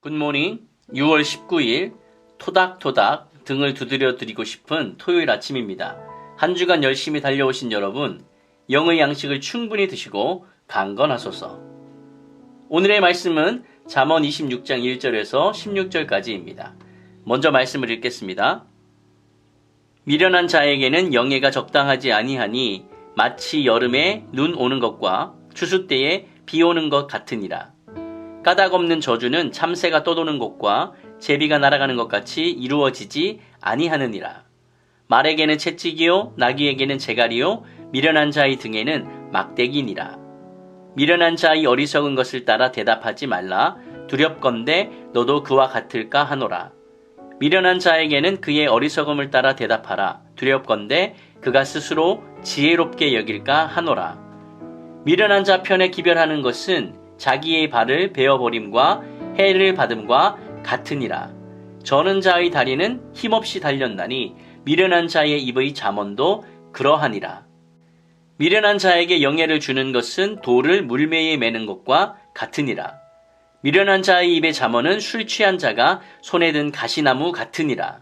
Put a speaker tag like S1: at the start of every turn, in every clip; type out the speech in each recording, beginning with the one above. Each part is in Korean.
S1: 굿모닝. 6월 19일 토닥토닥 등을 두드려 드리고 싶은 토요일 아침입니다. 한 주간 열심히 달려오신 여러분, 영의 양식을 충분히 드시고 강건하소서. 오늘의 말씀은 잠언 26장 1절에서 16절까지입니다. 먼저 말씀을 읽겠습니다. 미련한 자에게는 영예가 적당하지 아니하니 마치 여름에 눈 오는 것과 추수 때에 비 오는 것 같으니라. 까닭 없는 저주는 참새가 떠도는 것과 제비가 날아가는 것 같이 이루어지지 아니하느니라. 말에게는 채찍이요 나귀에게는 재갈이요 미련한 자의 등에는 막대기니라. 미련한 자의 어리석은 것을 따라 대답하지 말라. 두렵건대 너도 그와 같을까 하노라. 미련한 자에게는 그의 어리석음을 따라 대답하라. 두렵건대 그가 스스로 지혜롭게 여길까 하노라. 미련한 자 편에 기별하는 것은 자기의 발을 베어버림과 해를 받음과 같으니라. 저는 자의 다리는 힘없이 달렸나니 미련한 자의 입의 잠언도 그러하니라. 미련한 자에게 영예를 주는 것은 돌을 물매에 매는 것과 같으니라. 미련한 자의 입의 잠언은 술 취한 자가 손에 든 가시나무 같으니라.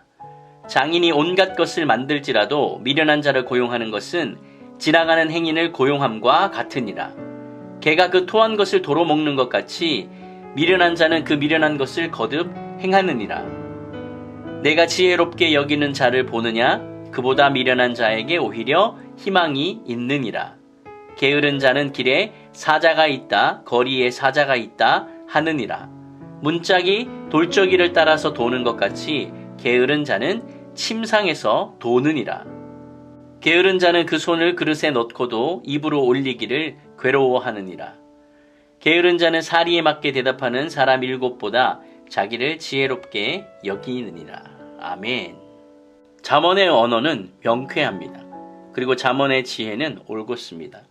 S1: 장인이 온갖 것을 만들지라도 미련한 자를 고용하는 것은 지나가는 행인을 고용함과 같으니라. 개가 그 토한 것을 도로 먹는 것 같이 미련한 자는 그 미련한 것을 거듭 행하느니라. 내가 지혜롭게 여기는 자를 보느냐? 그보다 미련한 자에게 오히려 희망이 있느니라. 게으른 자는 길에 사자가 있다, 거리에 사자가 있다 하느니라. 문짝이 돌저기를 따라서 도는 것 같이 게으른 자는 침상에서 도느니라. 게으른 자는 그 손을 그릇에 넣고도 입으로 올리기를 괴로워하느니라. 게으른 자는 사리에 맞게 대답하는 사람 7보다 자기를 지혜롭게 여기느니라. 아멘. 잠언의 언어는 명쾌합니다. 그리고 잠언의 지혜는 올곧습니다.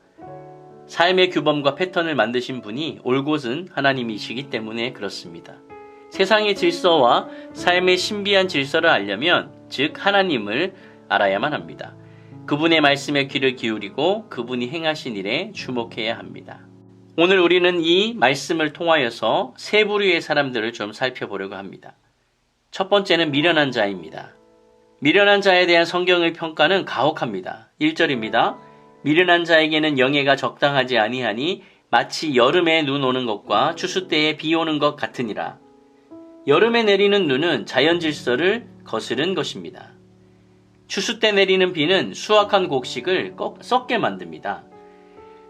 S1: 삶의 규범과 패턴을 만드신 분이 올곧은 하나님이시기 때문에 그렇습니다. 세상의 질서와 삶의 신비한 질서를 알려면 즉 하나님을 알아야만 합니다. 그분의 말씀에 귀를 기울이고 그분이 행하신 일에 주목해야 합니다. 오늘 우리는 이 말씀을 통하여서 세 부류의 사람들을 좀 살펴보려고 합니다. 첫 번째는 미련한 자입니다. 미련한 자에 대한 성경의 평가는 가혹합니다. 1절입니다. 미련한 자에게는 영예가 적당하지 아니하니 마치 여름에 눈 오는 것과 추수 때에 비 오는 것 같으니라. 여름에 내리는 눈은 자연 질서를 거스른 것입니다. 추수 때 내리는 비는 수확한 곡식을 썩게 만듭니다.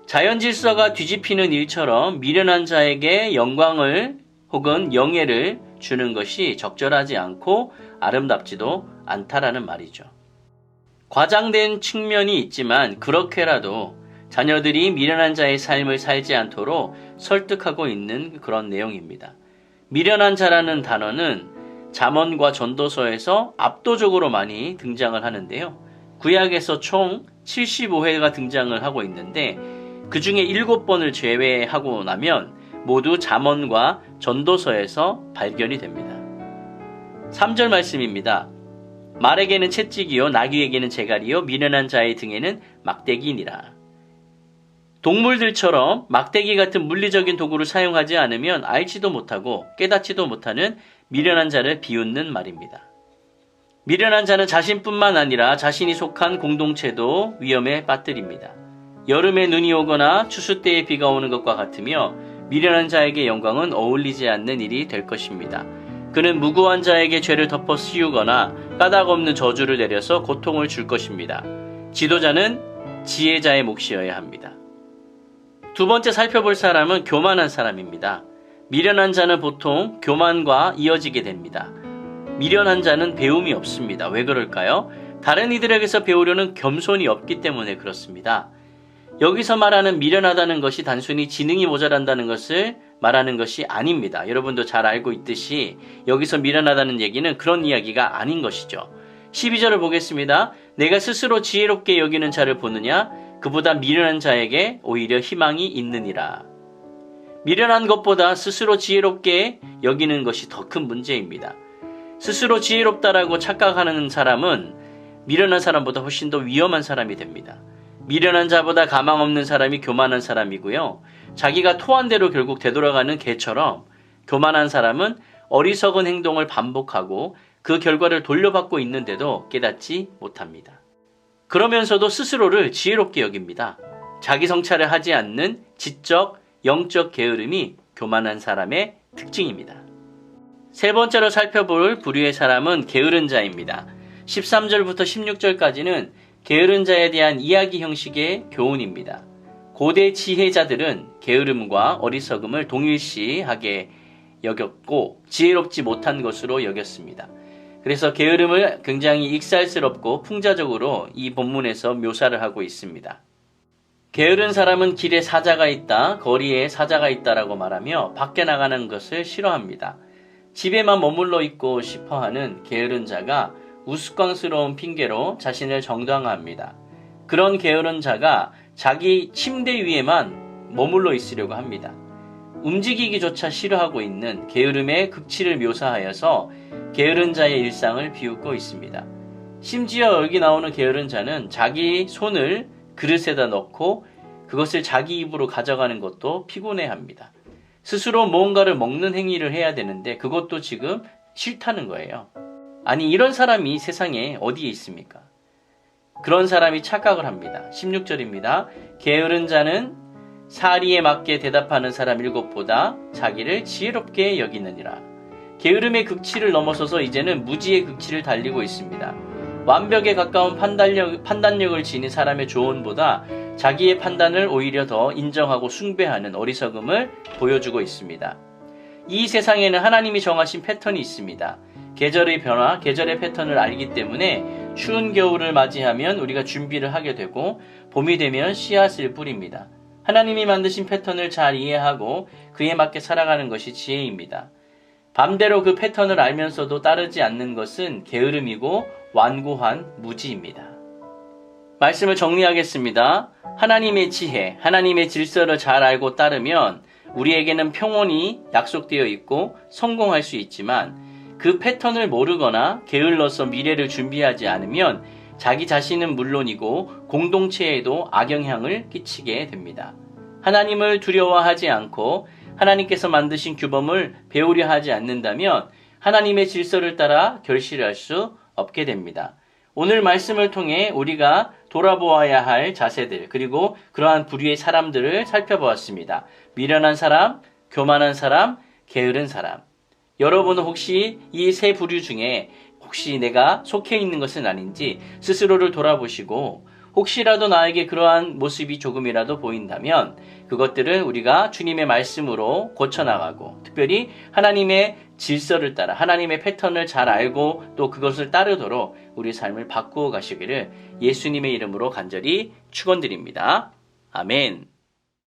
S1: 자연 질서가 뒤집히는 일처럼 미련한 자에게 영광을 혹은 영예를 주는 것이 적절하지 않고 아름답지도 않다라는 말이죠. 과장된 측면이 있지만 그렇게라도 자녀들이 미련한 자의 삶을 살지 않도록 설득하고 있는 그런 내용입니다. 미련한 자라는 단어는 잠언과 전도서에서 압도적으로 많이 등장을 하는데요. 구약에서 총 75회가 등장을 하고 있는데 그 중에 7번을 제외하고 나면 모두 잠언과 전도서에서 발견이 됩니다. 3절 말씀입니다. 말에게는 채찍이요 나귀에게는 재갈이요 미련한 자의 등에는 막대기니라. 동물들처럼 막대기 같은 물리적인 도구를 사용하지 않으면 알지도 못하고 깨닫지도 못하는 미련한 자를 비웃는 말입니다. 미련한 자는 자신뿐만 아니라 자신이 속한 공동체도 위험에 빠뜨립니다. 여름에 눈이 오거나 추수 때에 비가 오는 것과 같으며 미련한 자에게 영광은 어울리지 않는 일이 될 것입니다. 그는 무고한 자에게 죄를 덮어 씌우거나 까닭 없는 저주를 내려서 고통을 줄 것입니다. 지도자는 지혜자의 몫이어야 합니다. 두 번째 살펴볼 사람은 교만한 사람입니다. 미련한 자는 보통 교만과 이어지게 됩니다. 미련한 자는 배움이 없습니다. 왜 그럴까요? 다른 이들에게서 배우려는 겸손이 없기 때문에 그렇습니다. 여기서 말하는 미련하다는 것이 단순히 지능이 모자란다는 것을 말하는 것이 아닙니다. 여러분도 잘 알고 있듯이 여기서 미련하다는 얘기는 그런 이야기가 아닌 것이죠. 12절을 보겠습니다. 내가 스스로 지혜롭게 여기는 자를 보느냐? 그보다 미련한 자에게 오히려 희망이 있느니라. 미련한 것보다 스스로 지혜롭게 여기는 것이 더 큰 문제입니다. 스스로 지혜롭다라고 착각하는 사람은 미련한 사람보다 훨씬 더 위험한 사람이 됩니다. 미련한 자보다 가망 없는 사람이 교만한 사람이고요. 자기가 토한 대로 결국 되돌아가는 개처럼 교만한 사람은 어리석은 행동을 반복하고 그 결과를 돌려받고 있는데도 깨닫지 못합니다. 그러면서도 스스로를 지혜롭게 여깁니다. 자기 성찰을 하지 않는 지적, 영적 게으름이 교만한 사람의 특징입니다. 세 번째로 살펴볼 부류의 사람은 게으른 자입니다. 13절부터 16절까지는 게으른 자에 대한 이야기 형식의 교훈입니다. 고대 지혜자들은 게으름과 어리석음을 동일시하게 여겼고 지혜롭지 못한 것으로 여겼습니다. 그래서 게으름을 굉장히 익살스럽고 풍자적으로 이 본문에서 묘사를 하고 있습니다. 게으른 사람은 길에 사자가 있다, 거리에 사자가 있다라고 말하며 밖에 나가는 것을 싫어합니다. 집에만 머물러 있고 싶어하는 게으른 자가 우스꽝스러운 핑계로 자신을 정당화합니다. 그런 게으른 자가 자기 침대 위에만 머물러 있으려고 합니다. 움직이기조차 싫어하고 있는 게으름의 극치를 묘사하여서 게으른 자의 일상을 비웃고 있습니다. 심지어 여기 나오는 게으른 자는 자기 손을 그릇에다 넣고 그것을 자기 입으로 가져가는 것도 피곤해합니다. 스스로 무언가를 먹는 행위를 해야 되는데 그것도 지금 싫다는 거예요. 아니, 이런 사람이 세상에 어디에 있습니까? 그런 사람이 착각을 합니다. 16절입니다. 게으른 자는 사리에 맞게 대답하는 사람 7보다 자기를 지혜롭게 여기느니라. 게으름의 극치를 넘어서서 이제는 무지의 극치를 달리고 있습니다. 완벽에 가까운 판단력을 지닌 사람의 조언보다 자기의 판단을 오히려 더 인정하고 숭배하는 어리석음을 보여주고 있습니다. 이 세상에는 하나님이 정하신 패턴이 있습니다. 계절의 변화, 계절의 패턴을 알기 때문에 추운 겨울을 맞이하면 우리가 준비를 하게 되고 봄이 되면 씨앗을 뿌립니다. 하나님이 만드신 패턴을 잘 이해하고 그에 맞게 살아가는 것이 지혜입니다. 반대로 그 패턴을 알면서도 따르지 않는 것은 게으름이고 완고한 무지입니다. 말씀을 정리하겠습니다. 하나님의 지혜, 하나님의 질서를 잘 알고 따르면 우리에게는 평온이 약속되어 있고 성공할 수 있지만 그 패턴을 모르거나 게을러서 미래를 준비하지 않으면 자기 자신은 물론이고 공동체에도 악영향을 끼치게 됩니다. 하나님을 두려워하지 않고 하나님께서 만드신 규범을 배우려 하지 않는다면 하나님의 질서를 따라 결실할 수 없게 됩니다. 오늘 말씀을 통해 우리가 돌아보아야 할 자세들 그리고 그러한 부류의 사람들을 살펴보았습니다. 미련한 사람, 교만한 사람, 게으른 사람. 여러분은 혹시 이 세 부류 중에 혹시 내가 속해 있는 것은 아닌지 스스로를 돌아보시고 혹시라도 나에게 그러한 모습이 조금이라도 보인다면 그것들은 우리가 주님의 말씀으로 고쳐나가고 특별히 하나님의 질서를 따라 하나님의 패턴을 잘 알고 또 그것을 따르도록 우리 삶을 바꾸어 가시기를 예수님의 이름으로 간절히 축원드립니다. 아멘.